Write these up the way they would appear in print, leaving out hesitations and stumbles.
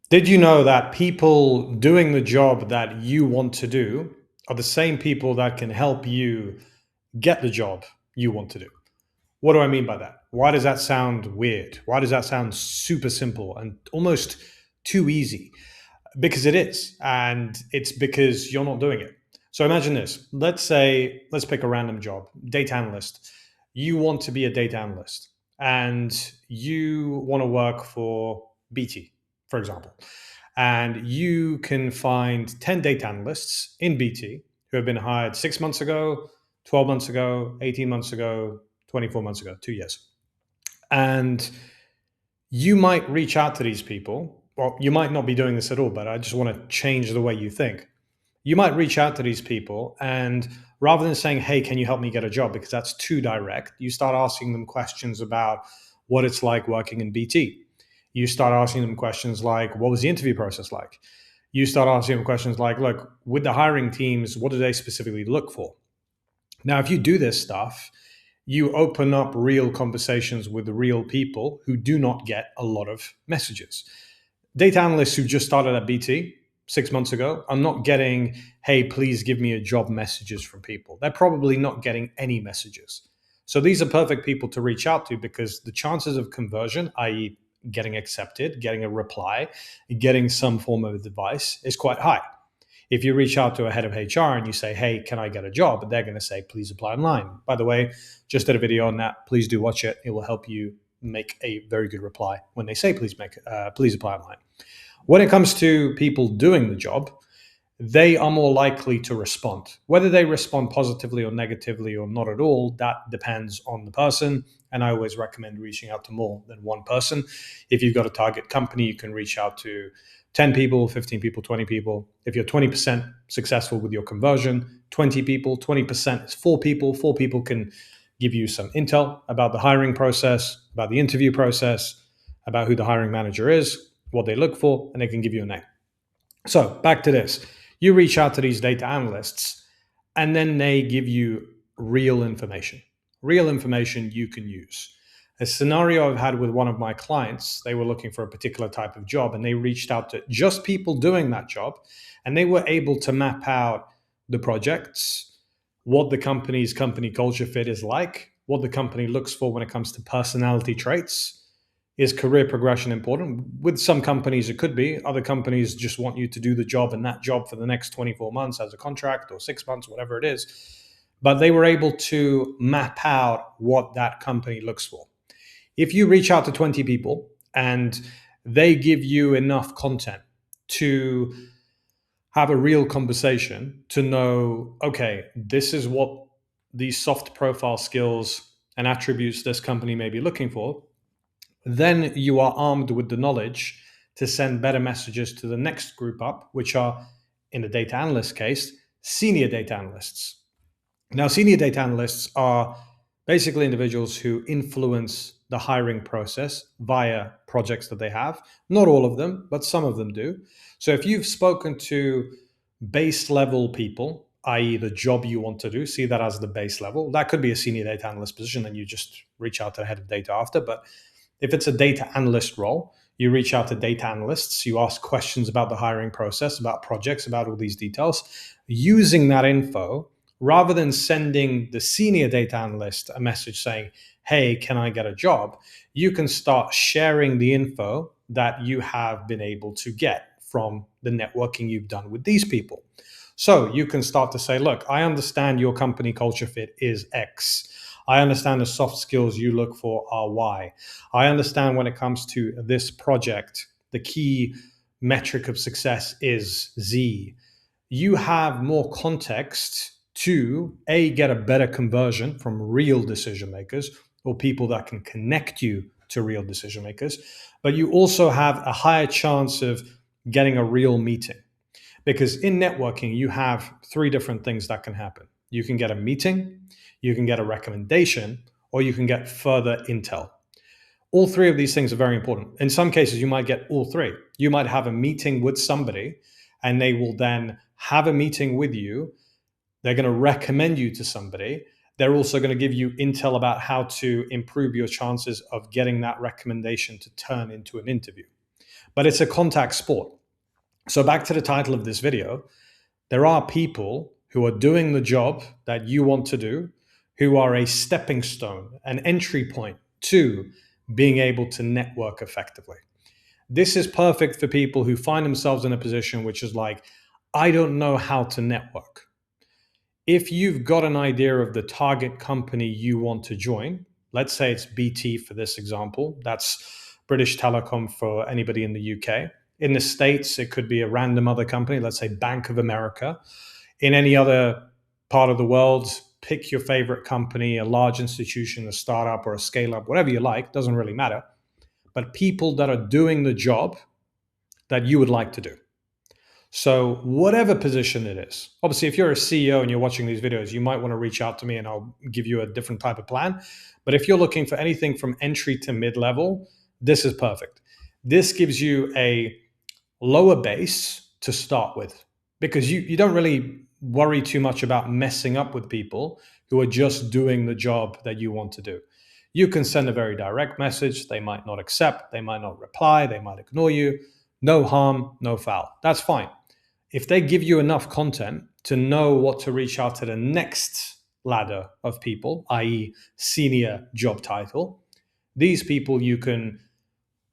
Did you know that people doing the job that you want to do are the same people that can help you get the job you want to do? What do I mean by that? Why does that sound weird? Why does that sound super simple and almost too easy? Because it is, and it's because you're not doing it. So imagine this. Let's pick a random job, data analyst. You want to be a data analyst and you want to work for BT, for example. And you can find 10 data analysts in BT who have been hired 6 months ago, 12 months ago, 18 months ago, 24 months ago, 2 years. And you might reach out to these people. Well, you might not be doing this at all, but I just want to change the way you think. You might reach out to these people, and rather than saying, "Hey, can you help me get a job?" because that's too direct, you start asking them questions about what it's like working in BT. You start asking them questions like, "What was the interview process like?" You start asking them questions like, "Look, with the hiring teams, what do they specifically look for?" Now, if you do this stuff, you open up real conversations with real people who do not get a lot of messages. Data analysts who just started at BT 6 months ago are not getting, "Hey, please give me a job" messages from people. They're probably not getting any messages. So these are perfect people to reach out to because the chances of conversion, i.e., getting accepted, getting a reply, getting some form of advice, is quite high. If you reach out to a head of HR and you say, "Hey, can I get a job?" they're going to say, "Please apply online." By the way, just did a video on that. Please do watch it. It will help you make a very good reply when they say, please apply online." When it comes to people doing the job, they are more likely to respond. Whether they respond positively or negatively or not at all, that depends on the person. And I always recommend reaching out to more than one person. If you've got a target company, you can reach out to 10 people, 15 people, 20 people. If you're 20% successful with your conversion, 20 people, 20% is four people. Four people can give you some intel about the hiring process, about the interview process, about who the hiring manager is, what they look for, and they can give you a name. So back to this. You reach out to these data analysts, and then they give you real information you can use. A scenario I've had with one of my clients, they were looking for a particular type of job, and they reached out to just people doing that job, and they were able to map out the projects, what the company's company culture fit is like, what the company looks for when it comes to personality traits. Is career progression important? With some companies, it could be. Other companies just want you to do the job and that job for the next 24 months as a contract or 6 months, whatever it is. But they were able to map out what that company looks for. If you reach out to 20 people and they give you enough content to have a real conversation to know, okay, this is what these soft profile skills and attributes this company may be looking for, then you are armed with the knowledge to send better messages to the next group up, which are, in the data analyst case, senior data analysts. Now, senior data analysts are basically individuals who influence the hiring process via projects that they have. Not all of them, but some of them do. So if you've spoken to base level people, i.e., the job you want to do, see that as the base level. That could be a senior data analyst position, and you just reach out to the head of data after. But if it's a data analyst role, you reach out to data analysts, you ask questions about the hiring process, about projects, about all these details. Using that info, rather than sending the senior data analyst a message saying, "Hey, can I get a job?" you can start sharing the info that you have been able to get from the networking you've done with these people. So you can start to say, "Look, I understand your company culture fit is X. I understand the soft skills you look for are Y. I understand when it comes to this project, the key metric of success is Z." You have more context to A, get a better conversion from real decision makers or people that can connect you to real decision makers, but you also have a higher chance of getting a real meeting. Because in networking, you have three different things that can happen. You can get a meeting, you can get a recommendation, or you can get further intel. All three of these things are very important. In some cases, you might get all three. You might have a meeting with somebody, and they will then have a meeting with you. They're going to recommend you to somebody. They're also going to give you intel about how to improve your chances of getting that recommendation to turn into an interview. but it's a contact sport. So back to the title of this video, there are people who are doing the job that you want to do, who are a stepping stone, an entry point to being able to network effectively. This is perfect for people who find themselves in a position which is like, I don't know how to network. If you've got an idea of the target company you want to join, let's say it's BT for this example, that's British Telecom for anybody in the UK. In the States, it could be a random other company, let's say Bank of America. In any other part of the world, pick your favorite company, a large institution, a startup, or a scale up, whatever you like, doesn't really matter. But people that are doing the job that you would like to do. So, whatever position it is, obviously, if you're a CEO and you're watching these videos, you might want to reach out to me and I'll give you a different type of plan. But if you're looking for anything from entry to mid level, this is perfect. This gives you a lower base to start with because you don't really worry too much about messing up with people who are just doing the job that you want to do. You can send a very direct message. They might not accept, they might not reply, they might ignore you. No harm, no foul. That's fine. If they give you enough content to know what to reach out to the next ladder of people, i.e., senior job title, these people you can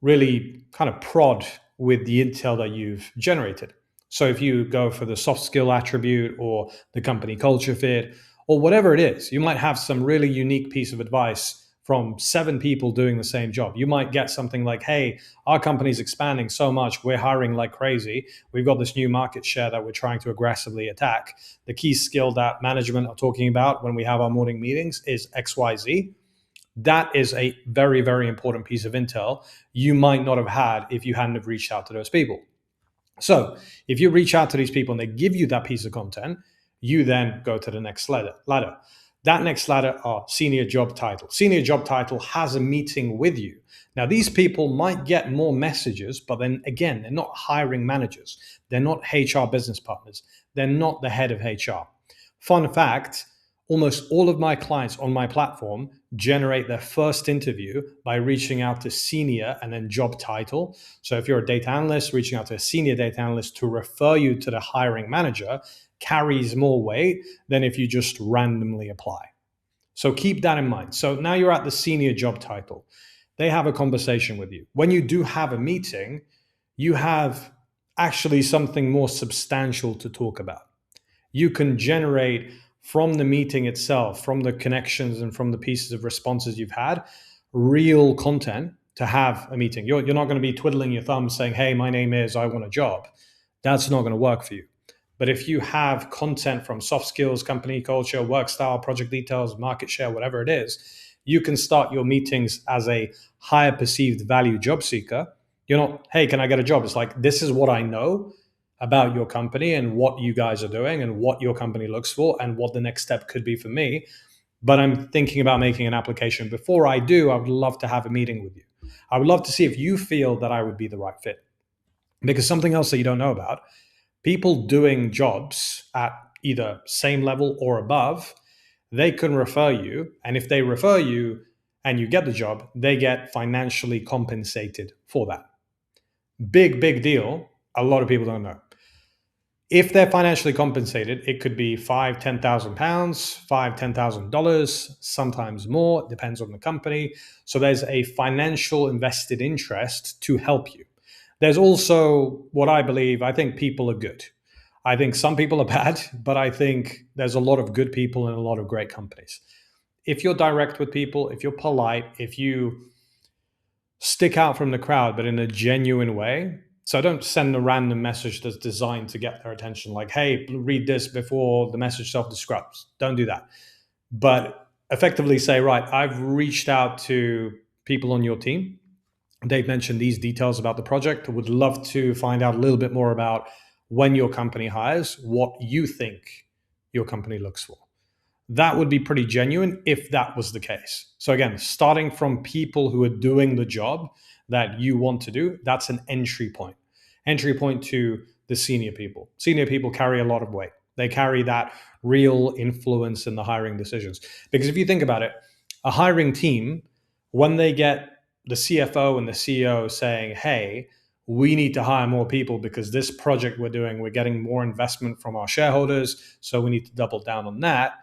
really kind of prod with the intel that you've generated. So if you go for the soft skill attribute or the company culture fit or whatever it is, you might have some really unique piece of advice from 7 people doing the same job. You might get something like, hey, our company's expanding so much, we're hiring like crazy. We've got this new market share that we're trying to aggressively attack. The key skill that management are talking about when we have our morning meetings is XYZ. That is a very, very important piece of intel you might not have had if you hadn't have reached out to those people. So if you reach out to these people and they give you that piece of content, you then go to the next ladder. That next ladder are senior job title. Senior job title has a meeting with you. Now, these people might get more messages, but then again, they're not hiring managers. They're not HR business partners. They're not the head of HR. Fun fact, almost all of my clients on my platform generate their first interview by reaching out to senior and then job title. So if you're a data analyst, reaching out to a senior data analyst to refer you to the hiring manager carries more weight than if you just randomly apply. So keep that in mind. So now you're at the senior job title. They have a conversation with you. When you do have a meeting, you have actually something more substantial to talk about. You can generate from the meeting itself, from the connections and from the pieces of responses you've had, real content to have a meeting. You're not going to be twiddling your thumbs saying, hey, my name is, I want a job. That's not going to work for you. But if you have content from soft skills, company culture, work style, project details, market share, whatever it is, you can start your meetings as a higher perceived value job seeker. You're not, hey, can I get a job? It's like, this is what I know about your company and what you guys are doing and what your company looks for and what the next step could be for me. But I'm thinking about making an application. Before I do, I would love to have a meeting with you. I would love to see if you feel that I would be the right fit. Because something else that you don't know about, people doing jobs at either same level or above, they can refer you. And if they refer you and you get the job, they get financially compensated for that. Big, big deal. A lot of people don't know. If they're financially compensated, it could be £5,000, £10,000, $5,000, $10,000, sometimes more, depends on the company. So there's a financial invested interest to help you. There's also what I think people are good. I think some people are bad, but I think there's a lot of good people and a lot of great companies. If you're direct with people, if you're polite, if you stick out from the crowd, but in a genuine way. So don't send a random message that's designed to get their attention, like, hey, read this before the message self-describes. Don't do that. But effectively say, right, I've reached out to people on your team. They've mentioned these details about the project. I would love to find out a little bit more about when your company hires, what you think your company looks for. That would be pretty genuine if that was the case. So again, starting from people who are doing the job that you want to do, that's an entry point. Entry point to the senior people. Senior people carry a lot of weight. They carry that real influence in the hiring decisions. Because if you think about it, a hiring team, when they get the CFO and the CEO saying, hey, we need to hire more people because this project we're doing, we're getting more investment from our shareholders, so we need to double down on that.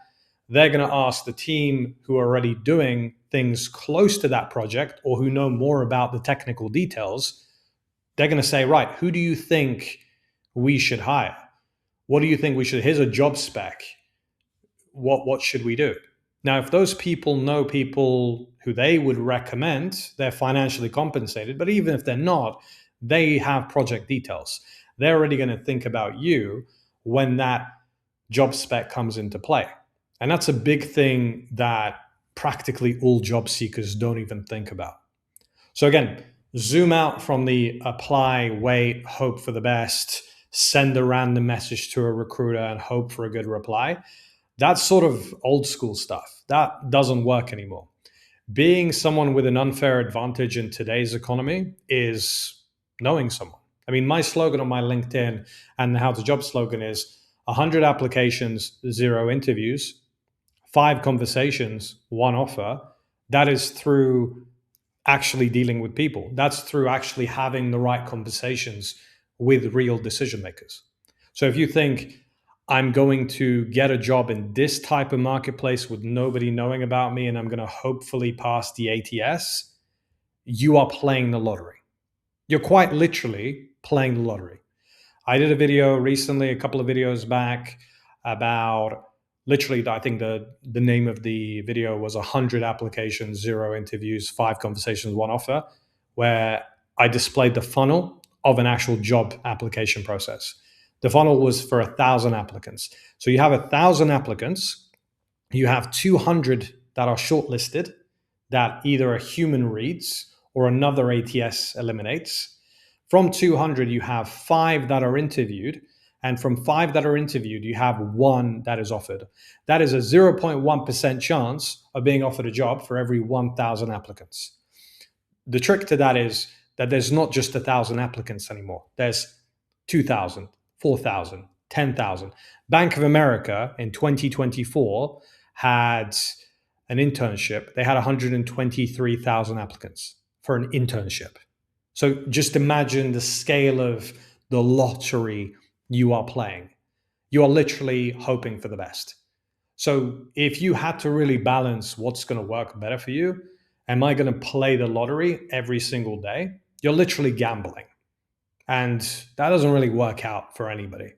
They're going to ask the team who are already doing things close to that project or who know more about the technical details. They're going to say, right, who do you think we should hire? What do you think we should? Here's a job spec. What should we do? Now, if those people know people who they would recommend, they're financially compensated. But even if they're not, they have project details. They're already going to think about you when that job spec comes into play. And that's a big thing that practically all job seekers don't even think about. So again, zoom out from the apply, wait, hope for the best, send a random message to a recruiter and hope for a good reply. That's sort of old school stuff. That doesn't work anymore. Being someone with an unfair advantage in today's economy is knowing someone. I mean, my slogan on my LinkedIn and the How to Job slogan is 100 applications, 0 interviews, 5 conversations, 1 offer. That is through actually dealing with people. That's through actually having the right conversations with real decision makers. So if you think I'm going to get a job in this type of marketplace with nobody knowing about me and I'm going to hopefully pass the ATS, you are playing the lottery. You're quite literally playing the lottery. I did a video recently, a couple of videos back, about literally, I think the name of the video was 100 applications, 0 interviews, 5 conversations, 1 offer, where I displayed the funnel of an actual job application process. The funnel was for 1,000 applicants. So you have 1,000 applicants, you have 200 that are shortlisted that either a human reads or another ATS eliminates. From 200, you have 5 that are interviewed. And from 5 that are interviewed, you have 1 that is offered. That is a 0.1% chance of being offered a job for every 1,000 applicants. The trick to that is that there's not just 1,000 applicants anymore. There's 2,000, 4,000, 10,000. Bank of America in 2024 had an internship. They had 123,000 applicants for an internship. So just imagine the scale of the lottery you are playing. You are literally hoping for the best. So if you had to really balance what's going to work better for you, am I going to play the lottery every single day? You're literally gambling. And that doesn't really work out for anybody,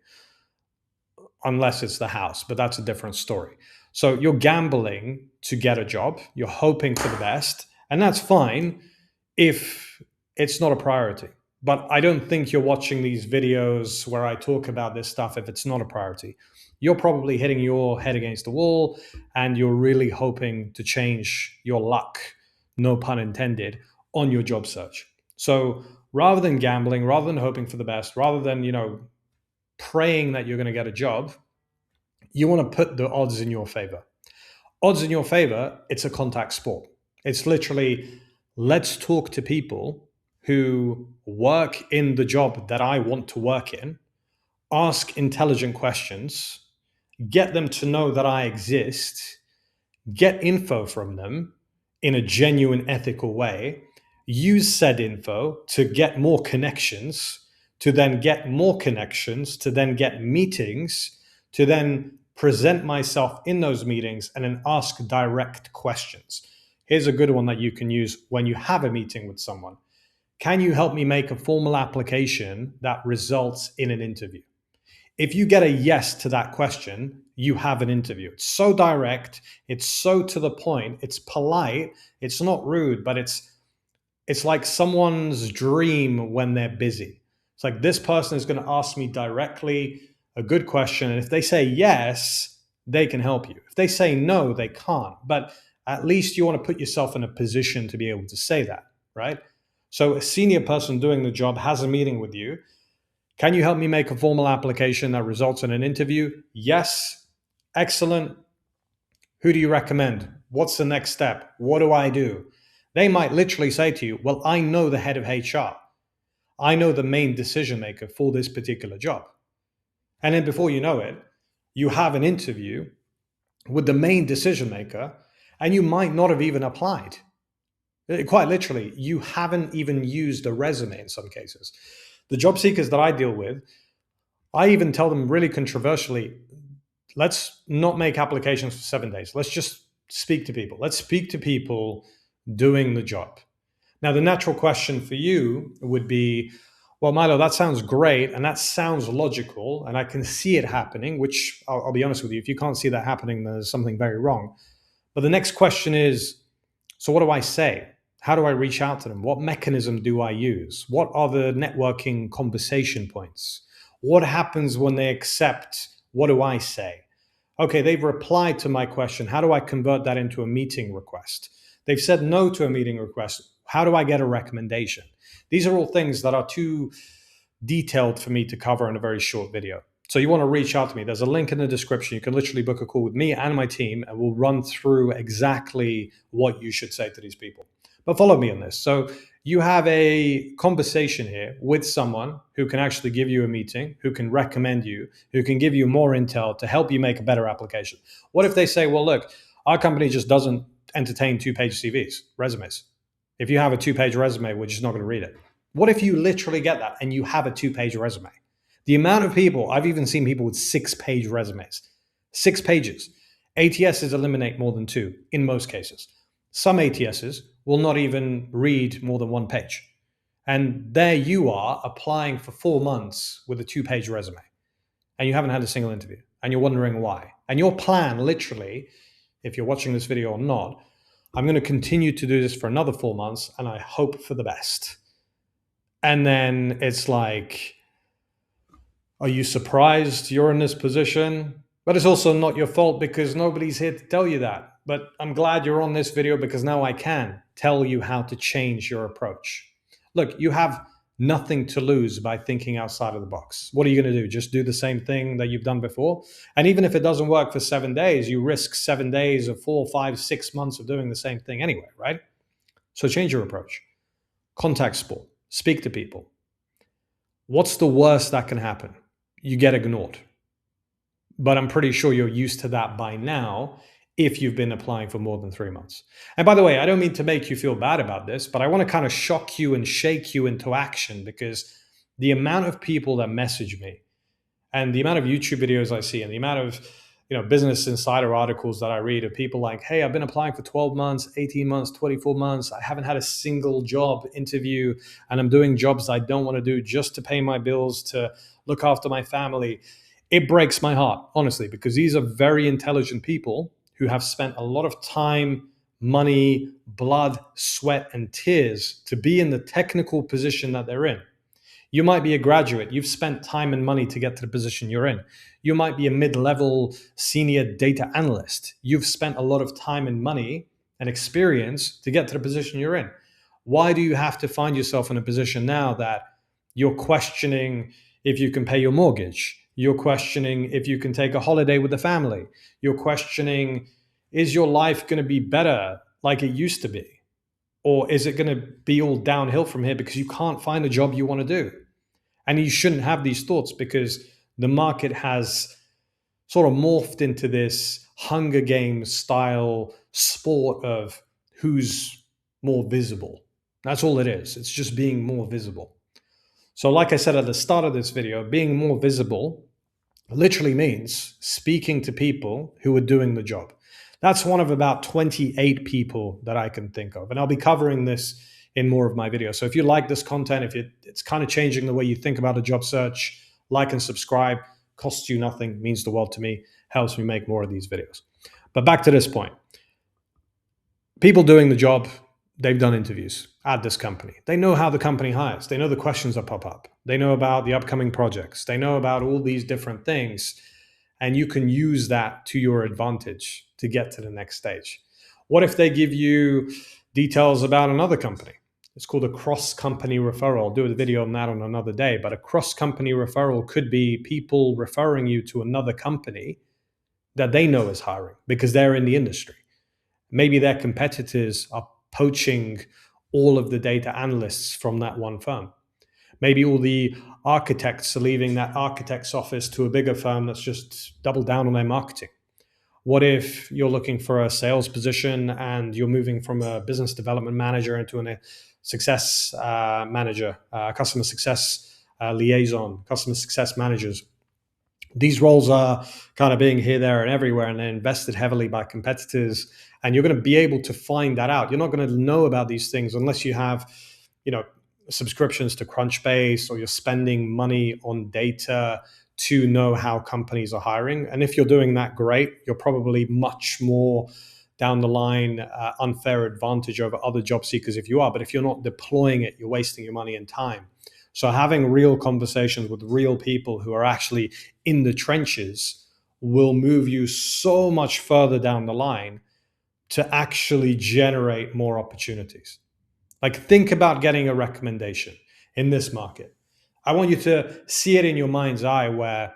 unless it's the house, but that's a different story. So you're gambling to get a job, you're hoping for the best, and that's fine if it's not a priority. But I don't think you're watching these videos where I talk about this stuff if it's not a priority. You're probably hitting your head against the wall and you're really hoping to change your luck, no pun intended, on your job search. So rather than gambling, rather than hoping for the best, rather than, praying that you're going to get a job, you want to put the odds in your favor. Odds in your favor, it's a contact sport. It's literally, let's talk to people who work in the job that I want to work in, ask intelligent questions, get them to know that I exist, get info from them in a genuine, ethical way, use said info to get more connections, to then get more connections, to then get meetings, to then present myself in those meetings and then ask direct questions. Here's a good one that you can use when you have a meeting with someone. Can you help me make a formal application that results in an interview? If you get a yes to that question, you have an interview. It's so direct, it's so to the point, it's polite, it's not rude, but it's like someone's dream when they're busy. It's like, this person is going to ask me directly a good question, and if they say yes, they can help you. If they say no, they can't. But at least you want to put yourself in a position to be able to say that, right? So a senior person doing the job has a meeting with you. Can you help me make a formal application that results in an interview? Yes. Excellent. Who do you recommend? What's the next step? What do I do? They might literally say to you, well, I know the head of HR. I know the main decision maker for this particular job. And then before you know it, you have an interview with the main decision maker, and you might not have even applied. Quite literally, you haven't even used a resume in some cases. The job seekers that I deal with, I even tell them really controversially, let's not make applications for 7 days. Let's just speak to people. Let's speak to people doing the job. Now, the natural question for you would be, well, Milo, that sounds great and that sounds logical and I can see it happening, which I'll be honest with you, if you can't see that happening, there's something very wrong. But the next question is, so what do I say? How do I reach out to them? What mechanism do I use? What are the networking conversation points? What happens when they accept? What do I say? Okay, they've replied to my question. How do I convert that into a meeting request? They've said no to a meeting request. How do I get a recommendation? These are all things that are too detailed for me to cover in a very short video. So you want to reach out to me. There's a link in the description. You can literally book a call with me and my team, and we'll run through exactly what you should say to these people. But follow me on this. So you have a conversation here with someone who can actually give you a meeting, who can recommend you, who can give you more intel to help you make a better application. What if they say, well, look, our company just doesn't entertain 2-page CVs, resumes. If you have a 2-page resume, we're just not going to read it. What if you literally get that and you have a 2-page resume? The amount of people, I've even seen people with 6-page resumes, 6 pages. ATSs eliminate more than 2 in most cases. Some ATSs will not even read more than 1 page. And there you are applying for 4 months with a 2-page resume and you haven't had a single interview and you're wondering why. And your plan, literally, if you're watching this video or not, I'm going to continue to do this for another 4 months and I hope for the best. And then it's like, are you surprised you're in this position? But it's also not your fault because nobody's here to tell you that. But I'm glad you're on this video because now I can tell you how to change your approach. Look, you have nothing to lose by thinking outside of the box. What are you going to do? Just do the same thing that you've done before? And even if it doesn't work for 7 days, you risk 7 days of 4, 5, 6 months of doing the same thing anyway, right? So change your approach. Contact sport. Speak to people. What's the worst that can happen? You get ignored. But I'm pretty sure you're used to that by now if you've been applying for more than 3 months. And by the way, I don't mean to make you feel bad about this, but I want to kind of shock you and shake you into action because the amount of people that message me and the amount of YouTube videos I see and the amount of Business Insider articles that I read of people like, hey, I've been applying for 12 months, 18 months, 24 months. I haven't had a single job interview and I'm doing jobs I don't want to do just to pay my bills, to look after my family. It breaks my heart, honestly, because these are very intelligent people who have spent a lot of time, money, blood, sweat, and tears to be in the technical position that they're in. You might be a graduate. You've spent time and money to get to the position you're in. You might be a mid-level senior data analyst. You've spent a lot of time and money and experience to get to the position you're in. Why do you have to find yourself in a position now that you're questioning if you can pay your mortgage? You're questioning if you can take a holiday with the family. You're questioning, is your life going to be better like it used to be? Or is it going to be all downhill from here because you can't find a job you want to do? And you shouldn't have these thoughts because the market has sort of morphed into this Hunger Games style sport of who's more visible. That's all it is. It's just being more visible. So like I said at the start of this video, being more visible literally means speaking to people who are doing the job. That's one of about 28 people that I can think of. And I'll be covering this in more of my videos. So if you like this content, if it's kind of changing the way you think about a job search, like and subscribe. Costs you nothing, means the world to me, helps me make more of these videos. But back to this point. People doing the job, they've done interviews at this company. They know how the company hires. They know the questions that pop up. They know about the upcoming projects. They know about all these different things. And you can use that to your advantage to get to the next stage. What if they give you details about another company? It's called a cross-company referral. I'll do a video on that on another day. But a cross-company referral could be people referring you to another company that they know is hiring because they're in the industry. Maybe their competitors are poaching all of the data analysts from that one firm. Maybe all the architects are leaving that architect's office to a bigger firm that's just doubled down on their marketing. What if you're looking for a sales position and you're moving from a business development manager into a success manager, customer success liaison, customer success managers? These roles are kind of being here, there, and everywhere, and they're invested heavily by competitors. And you're going to be able to find that out. You're not going to know about these things unless you have, you know, subscriptions to Crunchbase, or you're spending money on data to know how companies are hiring. And if you're doing that, great. You're probably much more down the line unfair advantage over other job seekers if you are. But if you're not deploying it, you're wasting your money and time. So having real conversations with real people who are actually in the trenches will move you so much further down the line to actually generate more opportunities. Like, think about getting a recommendation in this market. I want you to see it in your mind's eye where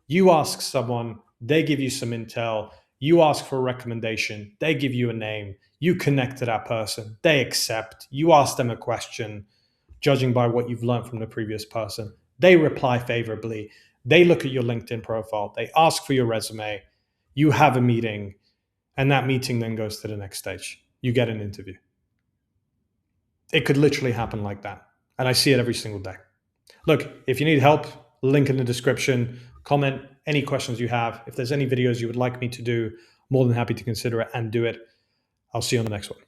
you ask someone, they give you some intel, you ask for a recommendation, they give you a name, you connect to that person, they accept, you ask them a question, judging by what you've learned from the previous person. They reply favorably. They look at your LinkedIn profile. They ask for your resume. You have a meeting, and that meeting then goes to the next stage. You get an interview. It could literally happen like that. And I see it every single day. Look, if you need help, link in the description, comment any questions you have. If there's any videos you would like me to do, more than happy to consider it and do it. I'll see you on the next one.